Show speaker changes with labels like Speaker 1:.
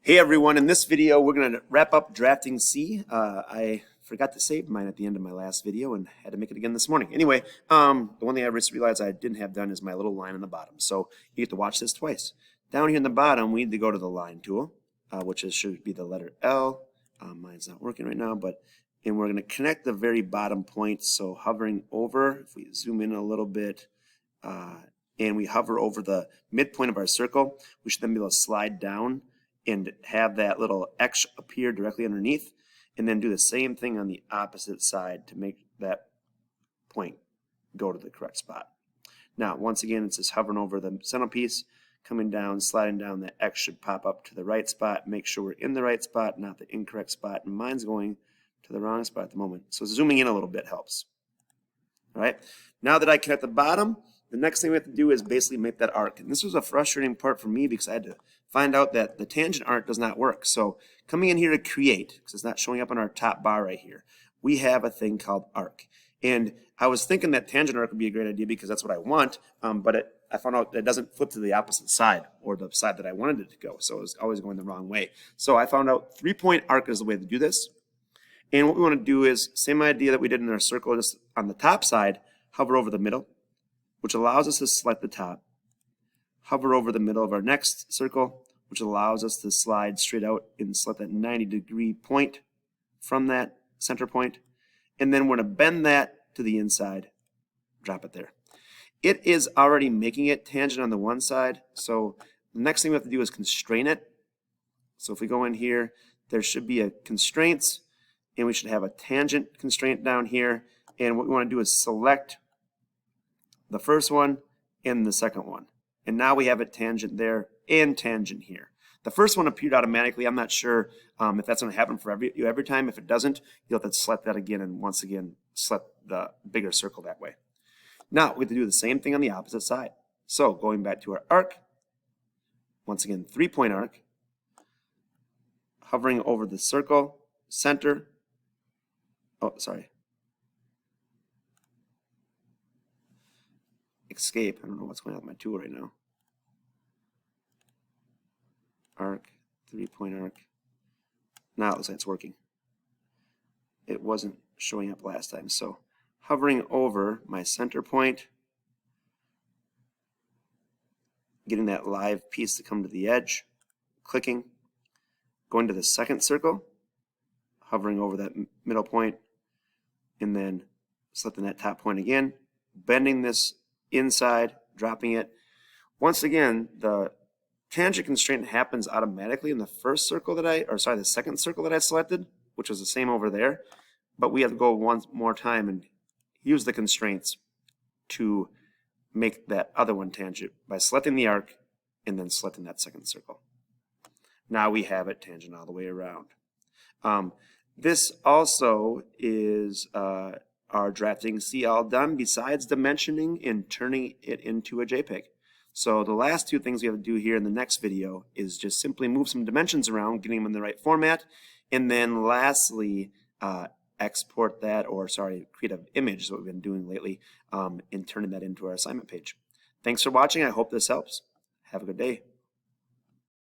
Speaker 1: Hey everyone, in this video we're going to wrap up drafting C. I forgot to save mine at the end of my last video and had to make it again this morning. Anyway, the one thing I just realized I didn't have done is my little line in the bottom. So you get to watch this twice. Down here in the bottom we need to go to the line tool, should be the letter L. Mine's not working right now, and we're going to connect the very bottom point. So hovering over, if we zoom in a little bit, and we hover over the midpoint of our circle, we should then be able to slide down and have that little X appear directly underneath, and then do the same thing on the opposite side to make that point go to the correct spot. Now, once again, it's just hovering over the centerpiece, coming down, sliding down, the X should pop up to the right spot. Make sure we're in the right spot, not the incorrect spot, and mine's going to the wrong spot at the moment. So zooming in a little bit helps. All right, now that I connect the bottom, the next thing we have to do is basically make that arc. And this was a frustrating part for me because I had to find out that the tangent arc does not work. So coming in here to create, because it's not showing up on our top bar right here, we have a thing called arc. And I was thinking that tangent arc would be a great idea because that's what I want, but I found out that it doesn't flip to the opposite side or the side that I wanted it to go. So it was always going the wrong way. So I found out 3-point arc is the way to do this. And what we want to do is same idea that we did in our circle, just on the top side, hover over the middle, which allows us to select the top, hover over the middle of our next circle, which allows us to slide straight out and select that 90-degree point from that center point, and then we're going to bend that to the inside, drop it there. It is already making it tangent on the one side, so the next thing we have to do is constrain it. So if we go in here, there should be a constraints, and we should have a tangent constraint down here, and what we want to do is select the first one and the second one. And now we have a tangent there and tangent here. The first one appeared automatically. I'm not sure if that's going to happen for every time. If it doesn't, you'll have to select that again and once again select the bigger circle that way. Now we have to do the same thing on the opposite side. So going back to our arc, once again 3-point arc, hovering over the circle, center, escape. I don't know what's going on with my tool right now. Arc, 3-point arc. Now it looks like it's working. It wasn't showing up last time. So hovering over my center point, getting that live piece to come to the edge, clicking, going to the second circle, hovering over that middle point, and then selecting that top point again, bending this inside, dropping it. Once again, the tangent constraint happens automatically in the first circle the second circle that I selected, which was the same over there. But we have to go one more time and use the constraints to make that other one tangent by selecting the arc and then selecting that second circle. Now we have it tangent all the way around. This also is our drafting C all done, besides dimensioning and turning it into a JPEG. So the last two things we have to do here in the next video is just simply move some dimensions around, getting them in the right format, and then lastly export that, create an image is what we've been doing lately, and turning that into our assignment page. Thanks for watching. I hope this helps. Have a good day.